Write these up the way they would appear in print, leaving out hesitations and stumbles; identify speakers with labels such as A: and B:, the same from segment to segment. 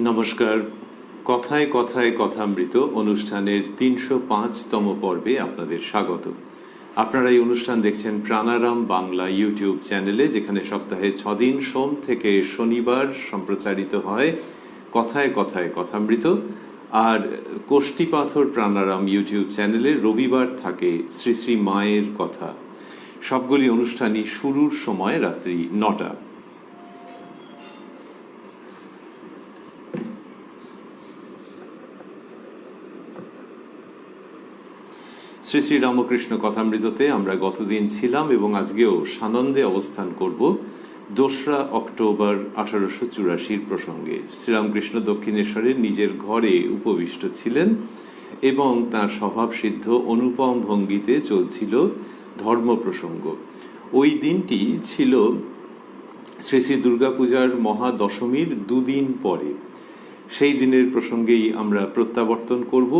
A: নমস্কার। কথায় কথায় কথামৃত অনুষ্ঠানের ৩০৫তম পর্বে আপনাদের স্বাগত। আপনারা এই অনুষ্ঠান দেখছেন প্রাণারাম বাংলা ইউটিউব চ্যানেলে, যেখানে সপ্তাহে ৬ দিন সোম থেকে শনিবার সম্প্রচারিত হয় কথায় কথায় কথামৃত। আর কোষ্ঠীপাথর প্রাণারাম ইউটিউব চ্যানেলে রবিবার থাকে শ্রী শ্রী মায়ের কথা। সবগুলি অনুষ্ঠানই শুরুর সময় রাত্রি ৯টা। শ্রী শ্রী রামকৃষ্ণ কথামৃততে আমরা গতদিন ছিলাম এবং আজকেও সানন্দে অবস্থান করব ২রা অক্টোবর ১৮৮৪ প্রসঙ্গে। শ্রীরামকৃষ্ণ দক্ষিণেশ্বরের নিজের ঘরে উপবিষ্ট ছিলেন এবং তাঁর স্বভাবসিদ্ধ অনুপম ভঙ্গিতে চলছিল ধর্ম প্রসঙ্গ। ওই দিনটি ছিল শ্রী শ্রী দুর্গাপূজার মহাদশমীর দুদিন পরে। সেই দিনের প্রসঙ্গেই আমরা প্রত্যাবর্তন করব,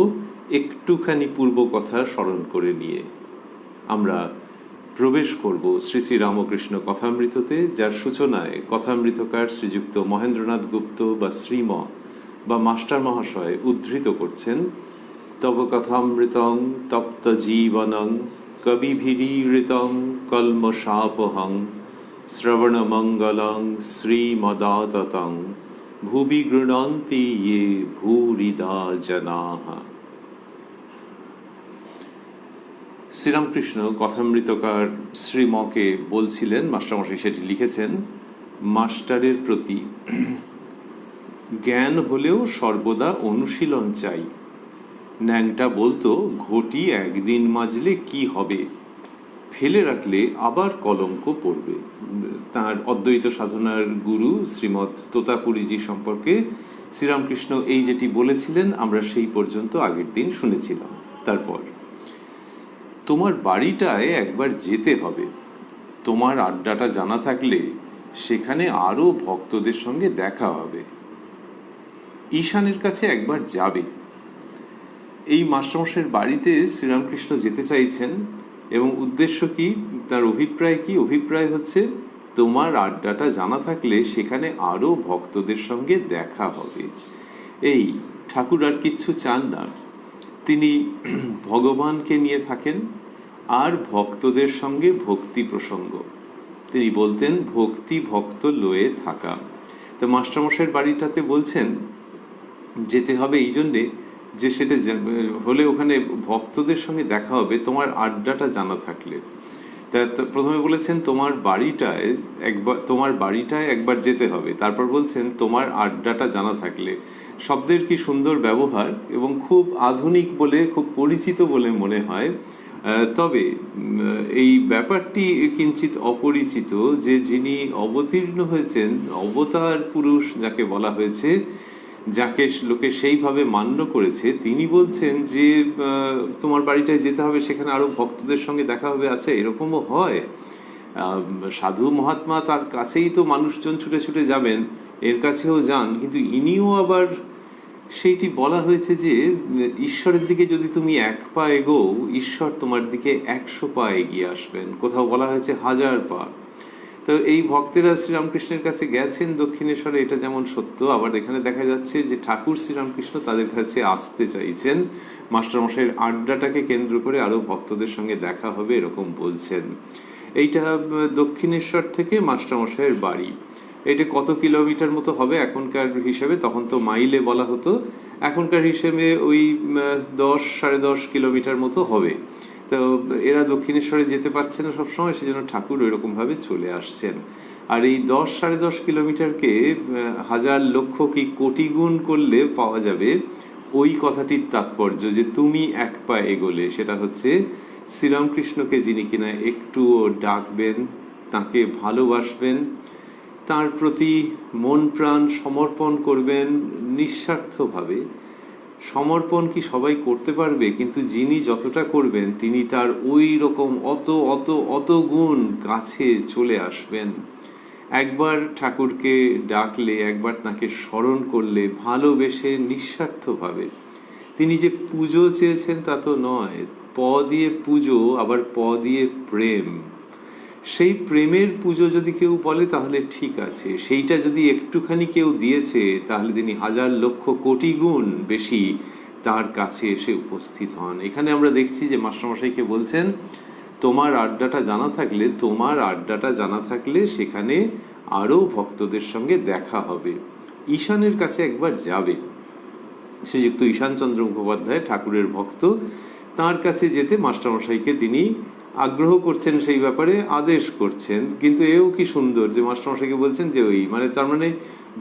A: একটুখানি পূর্ব কথা স্মরণ করে নিয়ে আমরা প্রবেশ করব শ্রী শ্রী রামকৃষ্ণ কথামৃততে, যার সূচনায় কথামৃতকার শ্রীযুক্ত মহেন্দ্রনাথ গুপ্ত বা শ্রীম বা মাস্টার মহাশয় উদ্ধৃত করছেন, তব কথামৃতং তপ্ত জীবনং কবিভিরীড়িতং কল্মষাপহং শ্রবণমঙ্গলং শ্রীমদাততং ভুবি গৃণন্তি ইয়ে ভূরিদা জনাঃ। শ্রীরামকৃষ্ণ কথামৃতকার শ্রীমকে বলছিলেন, মাস্টারমশাই সেটি লিখেছেন, মাস্টারের প্রতি জ্ঞান হলেও সর্বদা অনুশীলন চাই। ন্যাংটা বলতো, ঘটি একদিন মাজলে কি হবে, ফেলে রাখলে আবার কলঙ্ক পড়বে। তাঁর অদ্বৈত সাধনার গুরু শ্রীমৎ তোতাপুরীজি সম্পর্কে শ্রীরামকৃষ্ণ এই যেটি বলেছিলেন আমরা সেই পর্যন্ত আগের দিন শুনেছিলাম। তারপর, তোমার বাড়িটায় একবার যেতে হবে। তোমার আড্ডাটা জানা থাকলে সেখানে আরও ভক্তদের সঙ্গে দেখা হবে। ঈশানের কাছে একবার যাবে। এই মাস্টারমশাইয়ের বাড়িতে শ্রীরামকৃষ্ণ যেতে চাইছেন এবং উদ্দেশ্য কি, তার অভিপ্রায় কি? অভিপ্রায় হচ্ছে, তোমার আড্ডাটা জানা থাকলে সেখানে আরও ভক্তদের সঙ্গে দেখা হবে। এই ঠাকুর আর কিচ্ছু চান না। তিনি ভগবানকে নিয়ে থাকেন আর ভক্তদের সঙ্গে ভক্তি প্রসঙ্গ। তিনি বলতেন, ভক্তি ভক্ত লয়ে থাকা। তো মাস্টারমশাইয়ের বাড়িটাতে বলছেন যেতে হবে এই জন্যে যে সেটা হলে ওখানে ভক্তদের সঙ্গে দেখা হবে তোমার আড্ডাটা জানা থাকলে। তা প্রথমে বলেছেন তোমার বাড়িটায় একবার যেতে হবে, তারপর বলছেন তোমার আড্ডাটা জানা থাকলে। শব্দের কি সুন্দর ব্যবহার এবং খুব আধুনিক বলে, খুব পরিচিত বলে মনে হয়। তবে এই ব্যাপারটি কিঞ্চিত অপরিচিত যে যিনি অবতীর্ণ হয়েছেন, অবতার পুরুষ যাকে বলা হয়েছে, যাকে লোকে সেইভাবে মান্য করেছে, তিনি বলছেন যে তোমার বাড়িটায় যেতে হবে, সেখানে আরো ভক্তদের সঙ্গে দেখা হবে। আচ্ছা, এরকমও হয়? সাধু মহাত্মা, তার কাছেই তো মানুষজন ছুটে ছুটে যাবেন, এর কাছেও যান, কিন্তু ইনিও আবার সেইটি বলা হয়েছে যে ঈশ্বরের দিকে যদি তুমি ১ পা এগোও, ঈশ্বর তোমার দিকে ১০০ পা এগিয়ে আসবেন। কোথাও বলা হয়েছে ১০০০ পা। তো এই ভক্তেরা শ্রীরামকৃষ্ণের কাছে গেছেন দক্ষিণেশ্বরে, এটা যেমন সত্য, আবার এখানে দেখা যাচ্ছে যে ঠাকুর শ্রীরামকৃষ্ণ তাদের কাছে আসতে চাইছেন। মাস্টারমশাইয়ের আড্ডাটাকে কেন্দ্র করে আরো ভক্তদের সঙ্গে দেখা হবে, এরকম বলছেন। এইটা দক্ষিণেশ্বর থেকে মাস্টারমশাইয়ের বাড়ি। এটা কত কিলোমিটার মতো হবে এখনকার হিসেবে? তখন তো মাইলে বলা হতো, এখনকার হিসেবে ওই ১০-১০.৫ কিলোমিটার মতো হবে। তো এরা দক্ষিণেশ্বরে যেতে পারছে না সবসময়, সেজন্য ঠাকুর ওইরকম ভাবে চলে আসছেন। আর এই ১০-১০.৫ কিলোমিটারকে হাজার লক্ষ কি কোটি গুণ করলে পাওয়া যাবে ওই কথাটির তাৎপর্য, যে তুমি ১ পা এগোলে, সেটা হচ্ছে শ্রীরামকৃষ্ণকে যিনি কিনা একটুও ডাকবেন, তাকে ভালোবাসবেন, তার প্রতি মন প্রাণ সমর্পণ করবেন নিঃস্বার্থভাবে। সমর্পণ কি সবাই করতে পারবে? কিন্তু যিনি যতটা করবেন তিনি তার ওই রকম অত অত অত গুণ কাছে চলে আসবেন। একবার ঠাকুরকে ডাকলে, একবার তাকে স্মরণ করলে, ভালোবেসে নিঃস্বার্থভাবে। তিনি যে পুজো চেয়েছেন তা তো নয়, প দিয়ে পুজো, আবার প দিয়ে প্রেম। সেই প্রেমের পুজো যদি কেউ বলে তাহলে ঠিক আছে, সেইটা যদি একটুখানি কেউ দিয়েছে তাহলে তিনি হাজার লক্ষ কোটি গুণ বেশি তার কাছে এসে উপস্থিত হন। এখানে আমরা দেখছি যে মাস্টারমশাইকে বলছেন তোমার আড্ডাটা জানা থাকলে সেখানে আরও ভক্তদের সঙ্গে দেখা হবে, ঈশানের কাছে একবার যাবে। শ্রীযুক্ত ঈশানচন্দ্র মুখোপাধ্যায় ঠাকুরের ভক্ত, তার কাছে যেতে মাস্টারমশাইকে তিনি আগ্রহ করছেন, সেই ব্যাপারে আদেশ করছেন। কিন্তু এও কি সুন্দর যে মাস্টারমশাইকে বলছেন যে তার মানে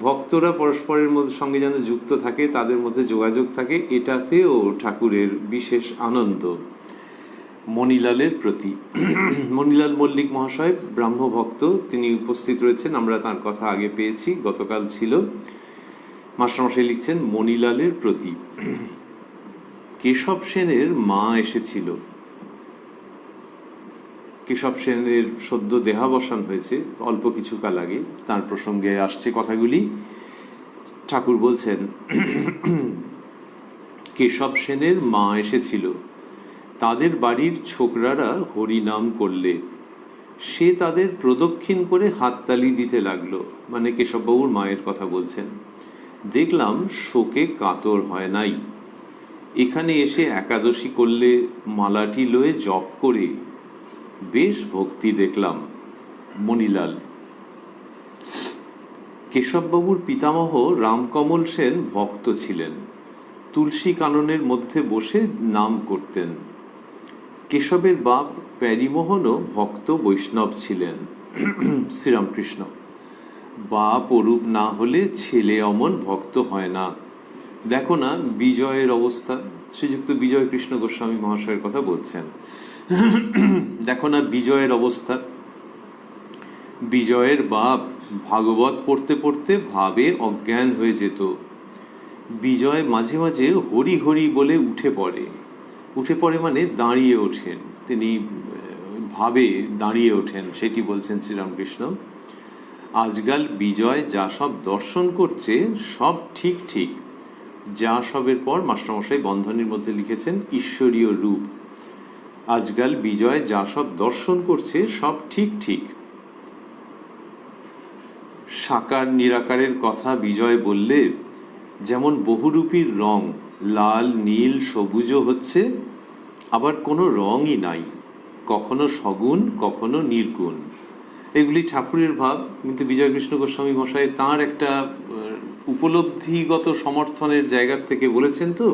A: ভক্তরা পরস্পরের সঙ্গে যেন যুক্ত থাকে, তাদের মধ্যে যোগাযোগ থাকে, এটাতেও ঠাকুরের বিশেষ আনন্দ। মণিলালের প্রতি মণিলাল মল্লিক মহাশয় ব্রাহ্মভক্ত, তিনি উপস্থিত রয়েছেন, আমরা তার কথা আগে পেয়েছি, গতকাল ছিল। মাস্টারমশাই লিখছেন মণিলালের প্রতি। কেশব সেনের মা এসেছিল। কেশব সেনের সদ্য দেহাবসান হয়েছে অল্প কিছুকাল আগে, তার প্রসঙ্গে আসছে কথাগুলি। ঠাকুর বলছেন কেশব সেনের মা এসেছিল, তাদের বাড়ির ছোকরারা হরিনাম করলে সে তাদের প্রদক্ষিণ করে হাততালি দিতে লাগলো। মানে কেশববাবুর মায়ের কথা বলছেন। দেখলাম শোকে কাতর হয় নাই। এখানে এসে একাদশী করলে মালাটি লয়ে জপ করে বেশ ভক্তি দেখলাম। মণিলাল। কেশববাবুর পিতামহ রামকমল সেন ভক্ত ছিলেন, তুলসী কাননের মধ্যে বসে নাম করতেন। কেশবের বাপ প্যারীমোহনও ভক্ত বৈষ্ণব ছিলেন। শ্রীরামকৃষ্ণ। বাপ অরূপ না হলে ছেলে অমন ভক্ত হয় না। দেখো না বিজয়ের অবস্থা। শ্রীযুক্ত বিজয় কৃষ্ণ গোস্বামী মহাশয়ের কথা বলছেন। দেখো না বিজয়ের অবস্থা। বিজয়ের বাপ ভাগবত পড়তে পড়তে ভাবে অজ্ঞান হয়ে যেত। বিজয় মাঝে মাঝে হরি হরি বলে উঠে পড়ে মানে দাঁড়িয়ে ওঠেন, তিনি ভাবে দাঁড়িয়ে ওঠেন, সেটি বলছেন শ্রীরামকৃষ্ণ। আজকাল বিজয় যা সব দর্শন করছে সব ঠিক ঠিক। যা সবের পর মাস্টারমশাই বন্ধনীর মধ্যে লিখেছেন ঈশ্বরীয় রূপ। আজকাল বিজয় যা সব দর্শন করছে সব ঠিক ঠিক। সাকার নিরাকারের কথা বিজয় বললে যেমন বহুরূপীর রং, লাল নীল সবুজও হচ্ছে, আবার কোনো রঙই নাই, কখনো সগুণ কখনো নির্গুণ। এগুলি ঠাকুরের ভাব, কিন্তু বিজয়কৃষ্ণ গোস্বামী মশাই তাঁর একটা উপলব্ধিগত সমর্থনের জায়গা থেকে বলেছেন, তো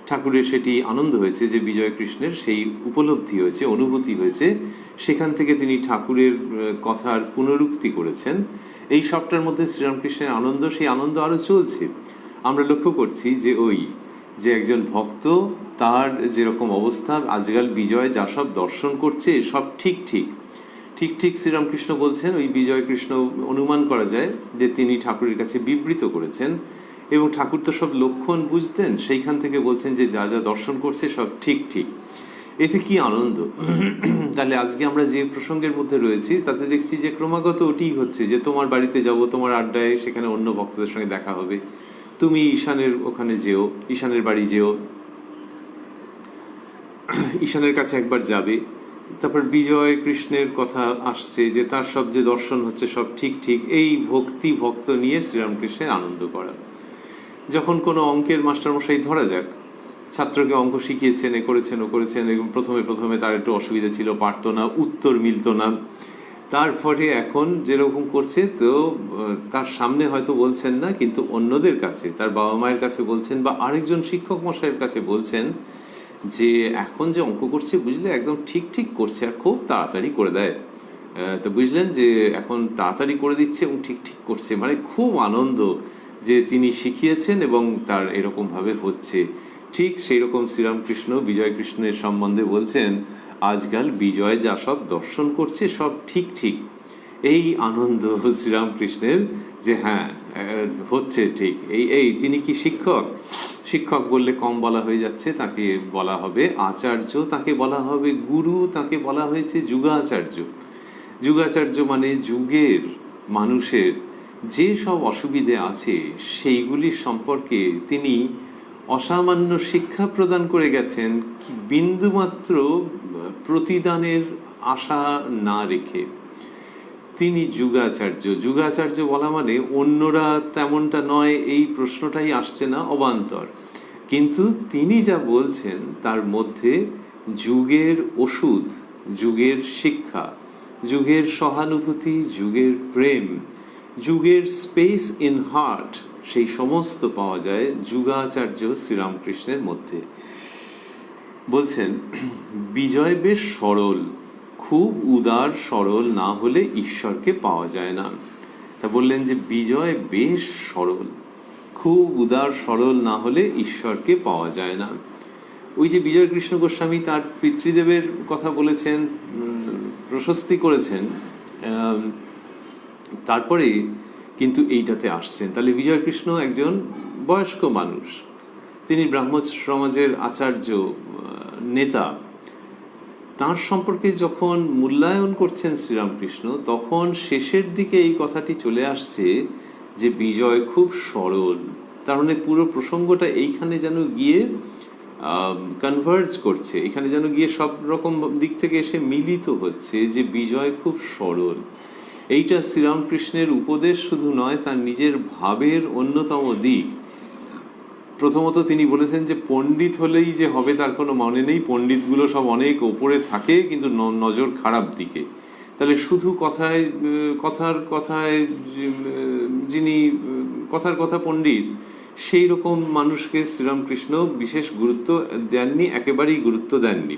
A: ঠাকুরের সেটি আনন্দ হয়েছে যে বিজয়কৃষ্ণের সেই উপলব্ধি হয়েছে, অনুভূতি হয়েছে, সেখান থেকে তিনি ঠাকুরের কথার পুনরুক্তি করেছেন। এই সবটার মধ্যে শ্রীরামকৃষ্ণের আনন্দ, সেই আনন্দ আরও চলছে। আমরা লক্ষ্য করছি যে একজন ভক্ত, তার যেরকম অবস্থা, আজকাল বিজয় যা সব দর্শন করছে সব ঠিক ঠিক ঠিক ঠিক। শ্রীরামকৃষ্ণ বলছেন ওই বিজয় কৃষ্ণ অনুমান করা যায় যে তিনি ঠাকুরের কাছে বিবৃত করেছেন, এবং ঠাকুর তো সব লক্ষণ বুঝতেন, সেইখান থেকে বলছেন যে যা যা দর্শন করছে সব ঠিক ঠিক। এতে কি আনন্দ! তাহলে আজকে আমরা যে প্রসঙ্গের মধ্যে রয়েছি তাতে দেখছি যে ক্রমাগত ওটি হচ্ছে যে তোমার বাড়িতে যাব, তোমার আড্ডায়, সেখানে অন্য ভক্তদের সঙ্গে দেখা হবে, তুমি ঈশানের ওখানে যেও, ঈশানের বাড়ি যেও, ঈশানের কাছে একবার যাবে। তারপর বিজয় কৃষ্ণের কথা আসছে যে তার সব যে দর্শন হচ্ছে সব ঠিক ঠিক। এই ভক্ত নিয়ে শ্রীরামকৃষ্ণের আনন্দ করা। যখন কোনো অঙ্কের মাস্টারমশাই ধরা যাক, ছাত্রকে অঙ্ক শিখিয়েছেন, ও করেছেন এবং প্রথমে তার একটু অসুবিধা ছিল, পারতো না, উত্তর মিলত না। তারপরে এখন যেরকম করছে, তো তার সামনে হয়তো বলছেন না, কিন্তু অন্যদের কাছে, তার বাবা মায়ের কাছে বলছেন, বা আরেকজন শিক্ষক মশাইয়ের কাছে বলছেন যে এখন যে অঙ্ক করছে বুঝলে একদম ঠিক ঠিক করছে, আর খুব তাড়াতাড়ি করে দেয়। তো বুঝলেন যে এখন তাড়াতাড়ি করে দিচ্ছে এবং ঠিক ঠিক করছে, মানে খুব আনন্দ যে তিনি শিখিয়েছেন এবং তার এরকমভাবে হচ্ছে। ঠিক সেই রকম শ্রীরামকৃষ্ণ বিজয় কৃষ্ণের সম্বন্ধে বলছেন, আজকাল বিজয় যা সব দর্শন করছে সব ঠিক ঠিক। এই আনন্দ শ্রীরামকৃষ্ণের যে হ্যাঁ হচ্ছে ঠিক। এই তিনি কি শিক্ষক বললে কম বলা হয়ে যাচ্ছে, তাকে বলা হবে আচার্য, তাকে বলা হবে গুরু, তাকে বলা হয়েছে যুগাচার্য মানে যুগের মানুষের যে সব অসুবিধে আছে সেইগুলি সম্পর্কে তিনি অসামান্য শিক্ষা প্রদান করে গেছেন, কি বিন্দুমাত্র প্রতিদানের আশা না রেখে। তিনি যুগাচার্য। যুগাচার্য বলা মানে অন্যরা তেমনটা নয়, এই প্রশ্নটাই আসছে না অবান্তর। কিন্তু তিনি যা বলছেন তার মধ্যে যুগের ওষুধ, যুগের শিক্ষা, যুগের সহানুভূতি, যুগের প্রেম, যুগের স্পেস ইন হার্ট, সেই সমস্ত পাওয়া যায় যুগাচার্য শ্রীরামকৃষ্ণের মধ্যে। বলছেন বিজয় বেশ সরল, খুব উদার সরল না হলে ঈশ্বরকে পাওয়া যায় না। তা বললেন যে বিজয় বেশ সরল, খুব উদার সরল না হলে ঈশ্বরকে পাওয়া যায় না। ওই যে বিজয় কৃষ্ণ গোস্বামী তার পিতৃদেবের কথা বলেছেন, প্রশস্তি করেছেন, তারপরে কিন্তু এইটাতে আসছেন। তাহলে বিজয় কৃষ্ণ একজন বয়স্ক মানুষ, তিনি ব্রাহ্ম সমাজের আচার্য, নেতা। তার সম্পর্কে যখন মূল্যায়ন করছেন শ্রীরামকৃষ্ণ, তখন শেষের দিকে এই কথাটি চলে আসছে যে বিজয় খুব সরল। তার মানে পুরো প্রসঙ্গটা এইখানে যেন গিয়ে কনভার্জ করছে, এখানে যেন গিয়ে সব রকম দিক থেকে এসে মিলিত হচ্ছে যে বিজয় খুব সরল। এইটা শ্রীরামকৃষ্ণের উপদেশ শুধু নয়, তার নিজের ভাবের অন্যতম দিক। প্রথমত তিনি বলেছেন যে পণ্ডিত হলেই যে হবে তার কোনো মানে নেই, পণ্ডিতগুলো সব অনেক ওপরে থাকে কিন্তু নজর খারাপ দিকে। তাহলে শুধু কথায় যিনি কথার কথা পণ্ডিত, সেই রকম মানুষকে শ্রীরামকৃষ্ণ বিশেষ গুরুত্ব দেননি, একেবারেই গুরুত্ব দেননি।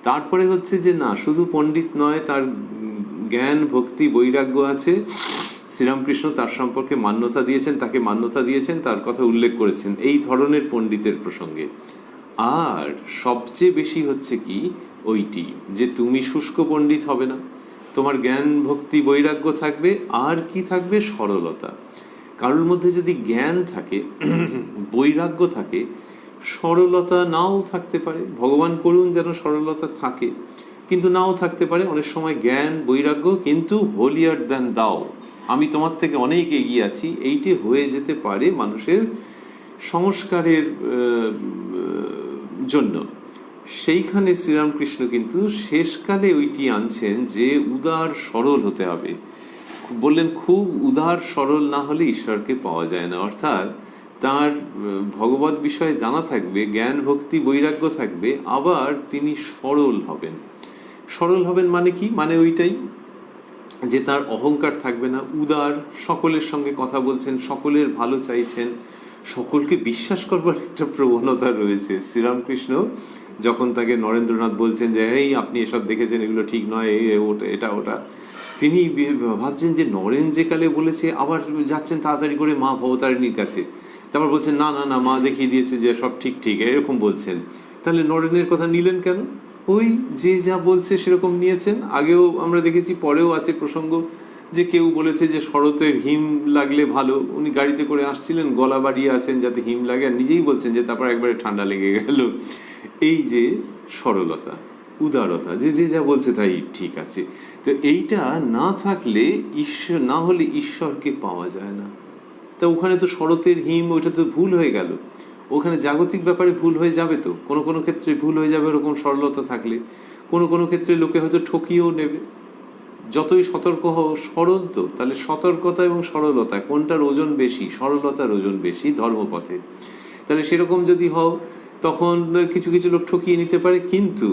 A: তারপরে হচ্ছে যে না, শুধু পণ্ডিত নয়, তার জ্ঞান ভক্তি বৈরাগ্য আছে। শ্রীরামকৃষ্ণ তার সম্পর্কে মান্যতা দিয়েছেন, তাকে মান্যতা দিয়েছেন, তার কথা উল্লেখ করেছেন এই ধরনের পণ্ডিতের প্রসঙ্গে। আর সবচেয়ে বেশি হচ্ছে কি ওইটি যে তুমি শুষ্ক পণ্ডিত হবে না, তোমার জ্ঞান ভক্তি বৈরাগ্য থাকবে, আর কি থাকবে? সরলতা। কারোর মধ্যে যদি জ্ঞান থাকে, বৈরাগ্য থাকে, সরলতা নাও থাকতে পারে। ভগবান করুন যেন সরলতা থাকে, কিন্তু নাও থাকতে পারে। অনেক সময় জ্ঞান বৈরাগ্য কিন্তু হোলিয়ার দ্যান দাও, আমি তোমার থেকে অনেক এগিয়ে আছি, এইটি হয়ে যেতে পারে মানুষের সংস্কারের জন্য। সেইখানে শ্রীরামকৃষ্ণ কিন্তু শেষকালে ওইটি আনছেন যে উদার সরল হতে হবে। বললেন খুব উদার সরল না হলে ঈশ্বরকে পাওয়া যায় না। অর্থাৎ তার ভগবত বিষয়ে জানা থাকবে, জ্ঞান ভক্তি বৈরাগ্য থাকবে, আবার তিনি সরল হবেন। সরল হবেন মানে কি? মানে ওইটাই যে তার অহংকার থাকবে না, উদার, সকলের সঙ্গে কথা বলছেন, সকলের ভালো চাইছেন, সকলকে বিশ্বাস করবার একটা প্রবণতা রয়েছে। শ্রীরামকৃষ্ণ যখন তাকে নরেন্দ্রনাথ বলছেন যে এই আপনি এসব দেখেছেন, এগুলো ঠিক নয়, এটা ওটা, তিনি ভাবছেন যে নরেন যে কালে বলেছে, আবার যাচ্ছেন তাড়াতাড়ি করে মা ভবতারিণীর কাছে, তারপর বলছেন না না না, মা দেখিয়ে দিয়েছে যে সব ঠিক ঠিক, এরকম বলছেন। তাহলে নরেনের কথা নিলেন কেন? ওই যে যা বলছে সেরকম নিয়েছেন। আগেও আমরা দেখেছি, পরেও আছে প্রসঙ্গ, যে কেউ বলেছে যে শরতের হিম লাগলে ভালো, উনি গাড়িতে করে আসছিলেন, গলা বাড়িয়ে আছেন যাতে হিম লাগে, আর নিজেই বলছেন যে তারপর একবারে ঠান্ডা লেগে গেল। এই যে সরলতা, উদারতা, যে যে যা বলছে তাই ঠিক আছে। তো এইটা না থাকলে ঈশ্বর, না হলে ঈশ্বরকে পাওয়া যায় না। তা ওখানে তো শরতের হিম, ওইটা তো ভুল হয়ে গেল। ওখানে জাগতিক ব্যাপারে ভুল হয়ে যাবে, তো কোনো কোনো ক্ষেত্রে ভুল হয়ে যাবে ওরকম সরলতা থাকলে। কোনো কোনো ক্ষেত্রে লোকে হয়তো ঠকিয়েও নেবে। যতই সতর্ক হও, সরল তো, তাহলে সতর্কতা এবং সরলতা কোনটার ওজন বেশি? সরলতার ওজন বেশি ধর্মপথে। তাহলে সেরকম যদি হও, তখন কিছু কিছু লোক ঠকিয়ে নিতে পারে, কিন্তু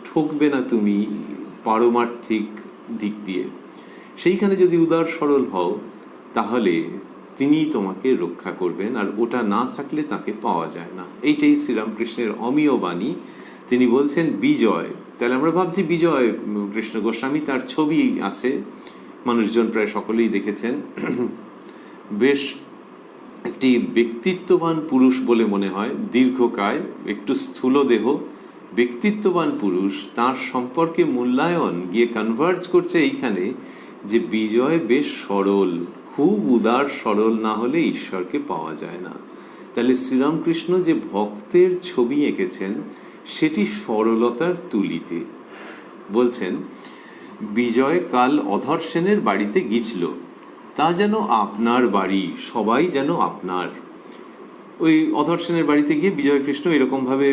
A: ঠকবে না তুমি পারমার্থিক দিক দিয়ে। সেইখানে যদি উদার সরল হও, তাহলে তিনি তোমাকে রক্ষা করবেন, আর ওটা না থাকলে তাকে পাওয়া যায় না। এইটাই শ্রীরামকৃষ্ণের অমীয় বাণী। তিনি বলছেন বিজয়। তাহলে আমরা ভাবছি বিজয় কৃষ্ণ গোস্বামী, তার ছবি আছে, মানুষজন প্রায় সকলেই দেখেছেন। বেশ একটি ব্যক্তিত্ববান পুরুষ বলে মনে হয়, দীর্ঘকায়, একটু স্থূল দেহ, ব্যক্তিত্ববান পুরুষ। তার সম্পর্কে মূল্যায়ন গিয়ে কনভার্জ করছে এইখানে যে বিজয় বেশ সরল, খুব উদার সরল না হলে ঈশ্বরকে পাওয়া যায় না। তাহলে শ্রীরামকৃষ্ণ যে ভক্তের ছবি এঁকেছেন সেটি সরলতার তুলিতে। বলছেন বিজয় কাল অধর সেনের বাড়িতে গিয়েছিল, তা যেন আপনার বাড়ি, সবাই যেন আপনার। ওই অধর সেনের বাড়িতে গিয়ে বিজয়কৃষ্ণ এরকমভাবে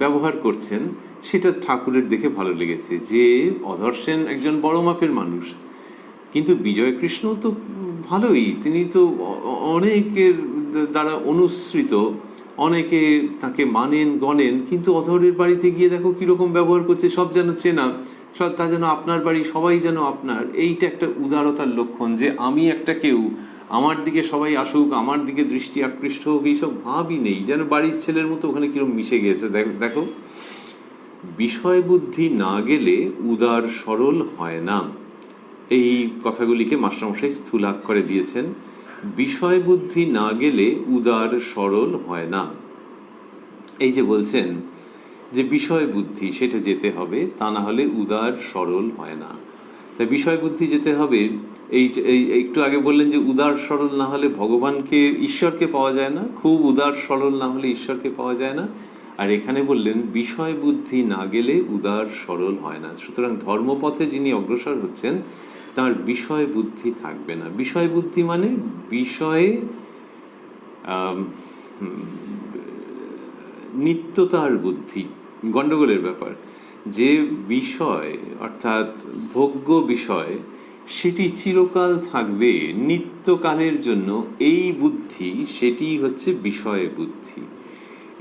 A: ব্যবহার করছেন, সেটা ঠাকুরের দেখে ভালো লেগেছে যে অধর সেন একজন বড় মাপের মানুষ, কিন্তু বিজয়কৃষ্ণ তো ভালোই, তিনি তো অনেকের দ্বারা অনুসৃত, অনেকে তাকে মানেন গণেন, কিন্তু অধরের বাড়িতে গিয়ে দেখো কিরকম ব্যবহার করছে, সব যেন চেনা, সব তা যেন আপনার বাড়ি, সবাই যেন আপনার। এইটা একটা উদারতার লক্ষণ, যে আমি একটা কেউ, আমার দিকে সবাই আসুক, আমার দিকে দৃষ্টি আকৃষ্ট হোক, এইসব ভাবই নেই, যেন বাড়ির ছেলের মতো ওখানে কিরকম মিশে গিয়েছে। দেখো, বিষয় বুদ্ধি না গেলে উদার সরল হয় না। এই কথাগুলিকে মাস্টারমশাই স্থূলাক্ষরে দিয়েছেন। বিষয় বুদ্ধি না গেলে উদার সরল হয় না। এই যে বলছেন যে বিষয় বুদ্ধি সেটা যেতে হবে, তা না হলে উদার সরল হয় না। তাই বিষয় বুদ্ধি যেতে হবে। এই একটু আগে বললেন যে উদার সরল না হলে ভগবানকে, ঈশ্বরকে পাওয়া যায় না, খুব উদার সরল না হলে ঈশ্বরকে পাওয়া যায় না। আর এখানে বললেন বিষয় বুদ্ধি না গেলে উদার সরল হয় না। সুতরাং ধর্মপথে যিনি অগ্রসর হচ্ছেন তার বিষয় বুদ্ধি থাকবে না। বিষয় বুদ্ধি মানে বিষয়ে নিত্যতার বুদ্ধি। গণ্ডগোলের ব্যাপার, যে বিষয় অর্থাৎ ভোগ্য বিষয় সেটি চিরকাল থাকবে, নিত্যকালের জন্য, এই বুদ্ধি সেটি হচ্ছে বিষয় বুদ্ধি।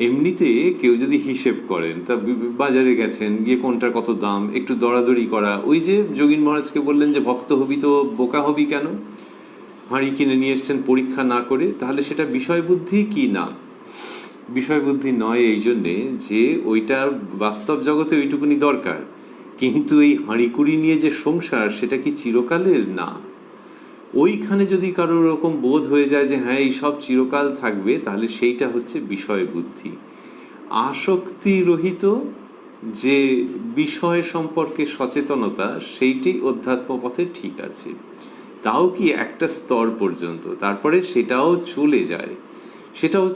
A: এমনিতে কেউ যদি হিসেব করেন, তা বাজারে গেছেন, গিয়ে কোনটার কত দাম একটু দরাদরি করা, ওই যে যোগীন মহারাজকে বললেন যে ভক্ত হবি তো বোকা হবি কেন, হাঁড়ি কিনে নিয়ে এসছেন পরীক্ষা না করে, তাহলে সেটা বিষয় বুদ্ধি কি না? বিষয় বুদ্ধি নয়, এই জন্যে যে ওইটা বাস্তব জগতে ওইটুকুনি দরকার, কিন্তু এই হাঁড়িকুড়ি নিয়ে যে সংসার, সেটা কি চিরকালের? না। ওইখানে যদি কারোর ওরকম বোধ হয়ে যায় যে হ্যাঁ এই সব চিরকাল থাকবে, তাহলে সেইটা হচ্ছে বিষয় বুদ্ধি। আসক্তি রহিত যে বিষয় সম্পর্কে সচেতনতা, সেইটি অধ্যাত্ম পথে ঠিক আছে, তাও কি একটা স্তর পর্যন্ত, তারপরে সেটাও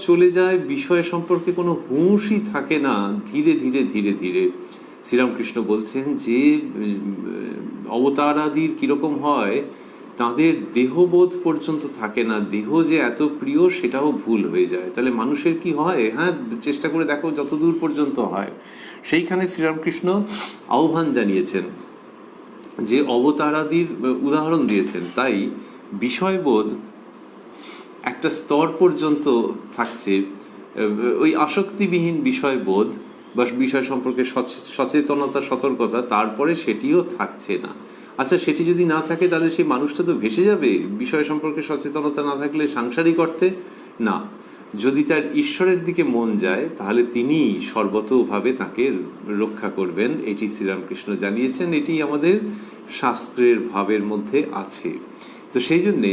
A: চলে যায়, বিষয় সম্পর্কে কোনো হুঁশই থাকে না। ধীরে ধীরে ধীরে ধীরে শ্রীরামকৃষ্ণ বলছেন যে অবতারাদির কিরকম হয়, তাদের দেহবোধ পর্যন্ত থাকে না, দেহ যে এত প্রিয় সেটাও ভুল হয়ে যায়। তাহলে মানুষের কি হয়? হ্যাঁ, চেষ্টা করে দেখো যতদূর পর্যন্ত হয়। সেইখানে শ্রীরামকৃষ্ণ আহ্বান জানিয়েছেন, যে অবতারাদির উদাহরণ দিয়েছেন। তাই বিষয়বোধ একটা স্তর পর্যন্ত থাকছে, ওই আসক্তিবিহীন বিষয়বোধ বা বিষয় সম্পর্কে সচেতনতা, সতর্কতা, তারপরে সেটিও থাকছে না। আচ্ছা, সেটি যদি না থাকে তাহলে সেই মানুষটা তো ভেসে যাবে। বিষয় সম্পর্কে সচেতনতা না থাকলে সাংসারিক অর্থে না, যদি তার ঈশ্বরের দিকে মন যায় তাহলে তিনি সর্বতোভাবে তাকে রক্ষা করবেন। এটি শ্রীরামকৃষ্ণ জানিয়েছেন, এটি আমাদের শাস্ত্রের ভাবের মধ্যে আছে। তো সেই জন্যে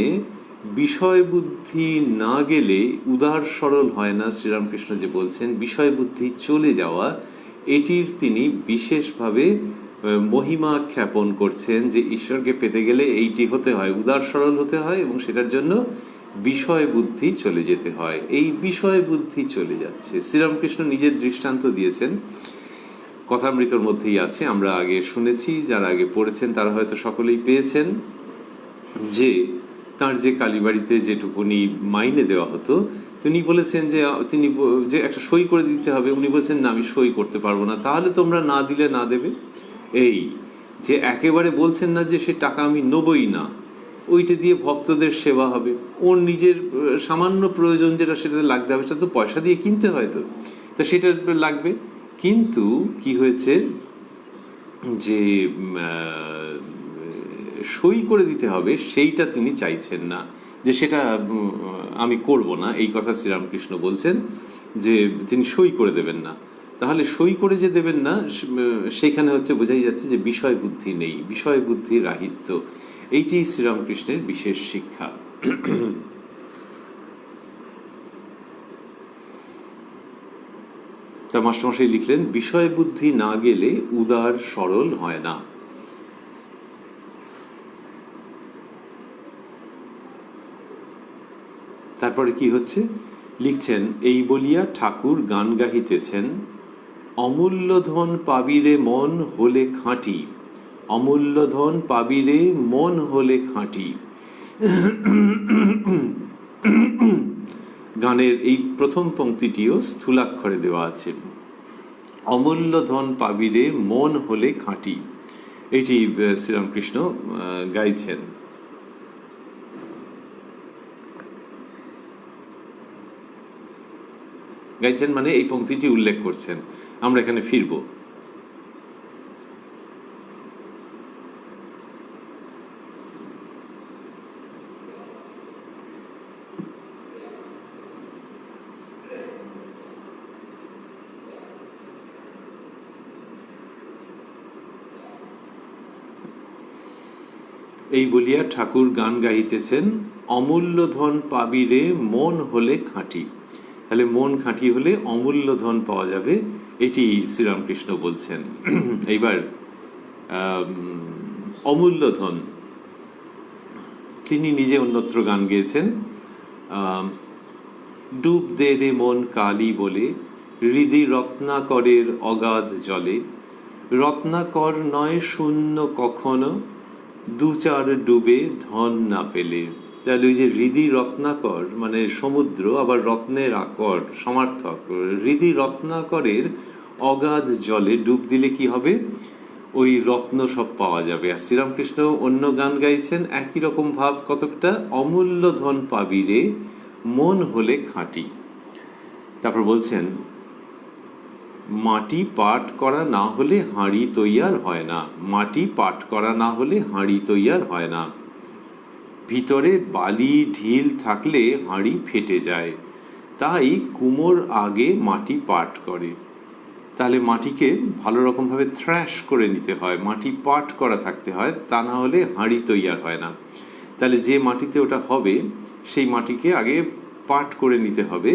A: বিষয় বুদ্ধি না গেলে উদার সরল হয় না। শ্রীরামকৃষ্ণ যে বলছেন বিষয় বুদ্ধি চলে যাওয়া, এটির তিনি বিশেষভাবে মহিমা খ্যাপন করছেন, যে ঈশ্বরকে পেতে গেলে এইটি হতে হয়, উদার সরল হতে হয়, এবং সেটার জন্য বিষয় বুদ্ধি চলে যেতে হয়। এই বিষয় বুদ্ধি চলে যাচ্ছে। শ্রীরামকৃষ্ণ নিজের দৃষ্টান্ত দিয়েছেন, কথামৃতর মধ্যেই আছে, আমরা আগে শুনেছি, যারা আগে পড়েছেন তারা হয়তো সকলেই পেয়েছেন, যে তার যে কালীবাড়িতে যেটুকুনি মাইনে দেওয়া হতো, তিনি বলেছেন যে তিনি যে একটা সই করে দিতে হবে, উনি বলেছেন না আমি সই করতে পারবো না। তাহলে তোমরা না দিলে না দেবে, এই যে একেবারে বলছেন না যে সে টাকা আমি নেবই না, ওইটা দিয়ে ভক্তদের সেবা হবে, ওর নিজের সামান্য প্রয়োজন যেটা সেটাতে লাগতে হবে, সেটা তো পয়সা দিয়ে কিনতে হয়, তো তা সেটা লাগবে। কিন্তু কি হয়েছে, যে সই করে দিতে হবে সেইটা তিনি চাইছেন না, যে সেটা আমি করব না, এই কথা শ্রীরামকৃষ্ণ বলছেন, যে তিনি সই করে দেবেন না। তাহলে সই করে যে দেবেন না, সেখানে হচ্ছে বোঝাই যাচ্ছে যে বিষয় বুদ্ধি নেই, বিষয় বুদ্ধির রাহিত্য। এইটি শ্রীরামকৃষ্ণের বিশেষ শিক্ষা। তা মাস্টারমশাই লিখলেন, বিষয় বুদ্ধি না গেলে উদার সরল হয় না। তারপরে কি হচ্ছে লিখছেন, এই বলিয়া ঠাকুর গান গাহিতেছেন, অমূল্য ধন পাবিরে মন হলে খাঁটি, অমূল্য ধন পাবিরে মন হলে খাঁটি। গানের এই প্রথম পংক্তিটিও স্থূলাক্ষরে দেওয়া আছে, অমূল্য ধন পাবিরে মন হলে খাঁটি। এটি শ্রীরামকৃষ্ণ গাইছেন। গাইছেন মানে এই পংক্তিটি উল্লেখ করছেন। আমরা এখানে ফিরব। এই বলিয়া ঠাকুর গান গাইতেছেন, অমূল্য ধন পাবি রে মন হলে খাঁটি। তাহলে মন খাঁটি হলে অমূল্য ধন পাওয়া যাবে, এটি শ্রীরামকৃষ্ণ বলছেন। এইবার অমূল্য ধন তিনি নিজে অন্যত্র গান গেয়েছেন। ডুব দে রে মন কালী বলে, হৃদি রত্নাকরের অগাধ জলে, রত্নাকর নয় শূন্য কখনো, দু চার ডুবে ধন না পেলে। তাহলে ওই যে হৃদি রত্নাকর মানে সমুদ্র, আবার রত্নের আকর সমার্থক, হৃদি রত্নাকরের অগাধ জলে ডুব দিলে কি হবে, ওই রত্ন সব পাওয়া যাবে। আর শ্রীরামকৃষ্ণ অন্য গান গাইছেন একই রকম ভাব কতকটা, অমূল্য ধন পাবি রে মন হলে খাঁটি। তারপর বলছেন, মাটি পাট করা না হলে হাঁড়ি তৈয়ার হয় না, মাটি পাট করা না হলে হাঁড়ি তৈয়ার হয় না, ভিতরে বালি ঢিল থাকলে হাঁড়ি ফেটে যায়, তাই কুমোর আগে মাটি পাট করে। তাহলে মাটিকে ভালো রকমভাবে থ্র্যাশ করে নিতে হয়, মাটি পাট করা থাকতে হয়, তা না হলে হাঁড়ি তৈয়ার হয় না। তাহলে যে মাটিতে ওটা হবে সেই মাটিকে আগে পাট করে নিতে হবে,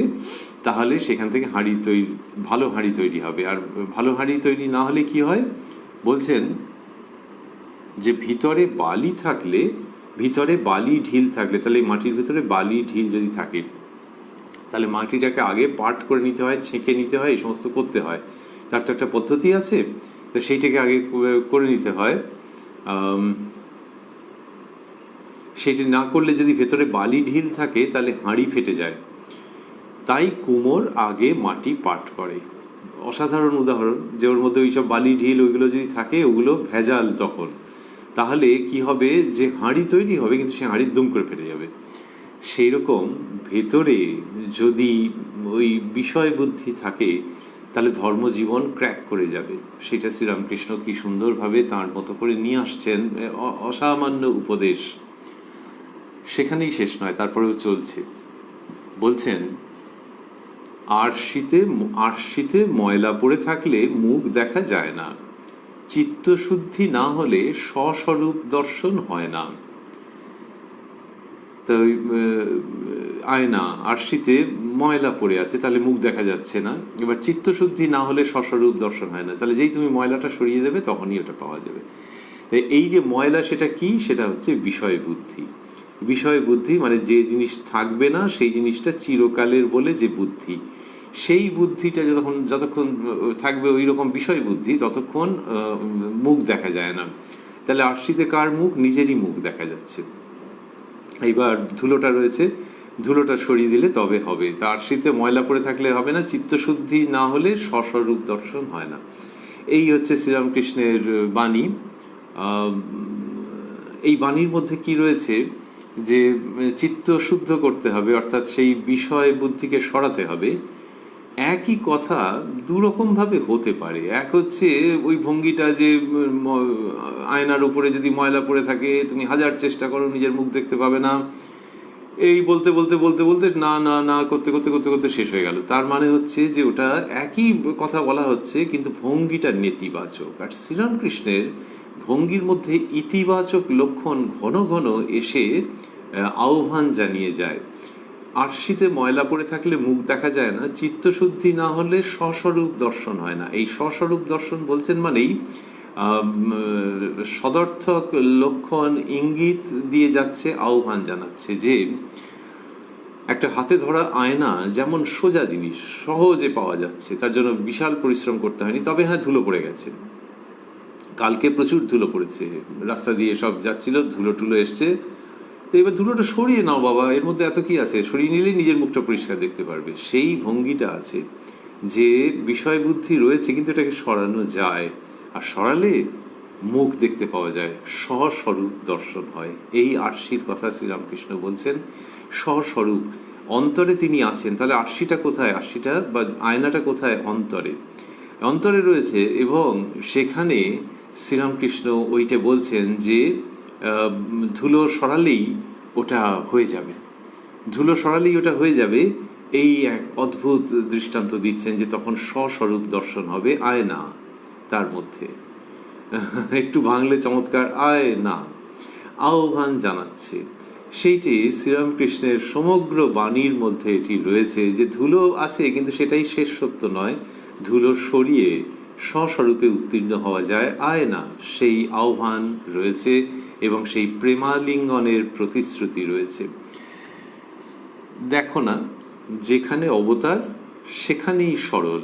A: তাহলে সেখান থেকে হাঁড়ি তৈরি, ভালো হাঁড়ি তৈরি হবে। আর ভালো হাঁড়ি তৈরি না হলে কি হয় বলছেন, যে ভিতরে বালি থাকলে, ভিতরে বালি ঢিল থাকলে, তাহলে মাটির ভিতরে বালি ঢিল যদি থাকে তাহলে মাটিটাকে আগে পাট করে নিতে হয়, ছেঁকে নিতে হয়, এই সমস্ত করতে হয়। তার তো একটা পদ্ধতি আছে, তো সেইটাকে আগে করে নিতে হয়। সেটি না করলে যদি ভেতরে বালি ঢিল থাকে তাহলে হাঁড়ি ফেটে যায়, তাই কুমোর আগে মাটি পাট করে। অসাধারণ উদাহরণ, যে ওর মধ্যে ওইসব বালি ঢিল ওইগুলো যদি থাকে, ওগুলো ভেজাল তখন, তাহলে কি হবে, যে হাঁড়ি তৈরি হবে কিন্তু সে হাঁড়ি দুম করে ফেটে যাবে। সেই রকম ভেতরে যদি ওই বিষয় বুদ্ধি থাকে তাহলে ধর্মজীবন ক্র্যাক করে যাবে। সেটা শ্রীরামকৃষ্ণ কি সুন্দরভাবে তাঁর মতো করে নিয়ে আসছেন, অসামান্য উপদেশ। সেখানেই শেষ নয়, তারপরেও চলছে। বলছেন, আরশিতে ময়লা পড়ে থাকলে মুখ দেখা যায় না, চিত্তশুদ্ধি না হলে স্বস্বরূপ দর্শন হয় না। তো আয়না আরশিতে ময়লা পড়ে আছে, তাহলে মুখ দেখা যাচ্ছে না। এবার চিত্তশুদ্ধি না হলে স্বস্বরূপ দর্শন হয় না, তাহলে যেই তুমি ময়লাটা সরিয়ে দেবে তখনই ওটা পাওয়া যাবে। তাই এই যে ময়লা, সেটা কি, সেটা হচ্ছে বিষয় বুদ্ধি। বিষয় বুদ্ধি মানে যে জিনিস থাকবে না সেই জিনিসটা চিরকালের বলে যে বুদ্ধি, সেই বুদ্ধিটা যতক্ষণ থাকবে ওই রকম বিষয় বুদ্ধি, ততক্ষণ মুখ দেখা যায় না। তাহলে আরশিতে কার মুখ, নিজেরই মুখ দেখা যাচ্ছে। এইবার ধুলোটা রয়েছে, ধুলোটা সরিয়ে দিলে তবে হবে। আরশিতে ময়লা পড়ে থাকলে হবে না, চিত্তশুদ্ধি না হলে স্বস্বরূপ দর্শন হয় না। এই হচ্ছে শ্রীরামকৃষ্ণের বাণী। এই বাণীর মধ্যে কি রয়েছে, যে চিত্ত শুদ্ধ করতে হবে, অর্থাৎ সেই বিষয় বুদ্ধিকে সরাতে হবে। একই কথা দুরকমভাবে হতে পারে। এক হচ্ছে ওই ভঙ্গিটা, যে আয়নার উপরে যদি ময়লা পড়ে থাকে, তুমি হাজার চেষ্টা করো নিজের মুখ দেখতে পাবে না, এই বলতে বলতে বলতে বলতে না না না করতে করতে করতে করতে শেষ হয়ে গেল। তার মানে হচ্ছে যে ওটা একই কথা বলা হচ্ছে কিন্তু ভঙ্গিটা নেতিবাচক। আর শ্রীরামকৃষ্ণের ভঙ্গির মধ্যে ইতিবাচক লক্ষণ ঘন ঘন এসে আহ্বান জানিয়ে যায়। আরশিতে ময়লা পড়ে থাকলে মুখ দেখা যায় না, চিত্তশুদ্ধি না হলে স্বস্বরূপ দর্শন হয় না। এই স্বস্বরূপ দর্শন বলছেন মানেই সদর্থক লক্ষণ ইঙ্গিত দিয়ে যাচ্ছে, আহ্বান জানাচ্ছে যে একটা হাতে ধরা আয়না যেমন সোজা জিনিস, সহজে পাওয়া যাচ্ছে, তার জন্য বিশাল পরিশ্রম করতে হয়নি। তবে হ্যাঁ, ধুলো পড়ে গেছে, কালকে প্রচুর ধুলো পড়েছে, রাস্তা দিয়ে সব যাচ্ছিল, ধুলো টুলো এসছে, তো এবার ধুলোটা সরিয়ে নাও বাবা, এর মধ্যে এত কি আছে, সরিয়ে নিলেই নিজের মুখটা পরিষ্কার দেখতে পারবে। সেই ভঙ্গিটা আছে, যে বিষয় বুদ্ধি রয়েছে কিন্তু এটাকে সরানো যায়, আর সরালে মুখ দেখতে পাওয়া যায়, স্বস্বরূপ দর্শন হয়। এই আরশির কথা শ্রীরামকৃষ্ণ বলছেন, স্বস্বরূপ। অন্তরে তিনি আছেন। তাহলে আরশিটা কোথায়? আরশিটা বা আয়নাটা কোথায়? অন্তরে। অন্তরে রয়েছে, এবং সেখানে শ্রীরামকৃষ্ণ ওইটা বলছেন যে ধুলো সরালেই ওটা হয়ে যাবে, ধুলো সরালেই ওটা হয়ে যাবে। এই এক অদ্ভুত দৃষ্টান্ত দিচ্ছেন যে তখন স্বস্বরূপ দর্শন হবে, আয়না তার মধ্যে। একটু ভাঙলে চমৎকার, আয়না আহ্বান জানাচ্ছে। সেইটি শ্রীরামকৃষ্ণের সমগ্র বাণীর মধ্যে এটি রয়েছে যে ধুলো আছে, কিন্তু সেটাই শেষ সত্য নয়। ধুলো সরিয়ে স্বস্বরূপে উত্তীর্ণ হওয়া যায়, আয়না সেই আহ্বান রয়েছে, এবং সেই প্রেমালিঙ্গনের প্রতিশ্রুতি রয়েছে। দেখো না, যেখানে অবতার সেখানেই সরল।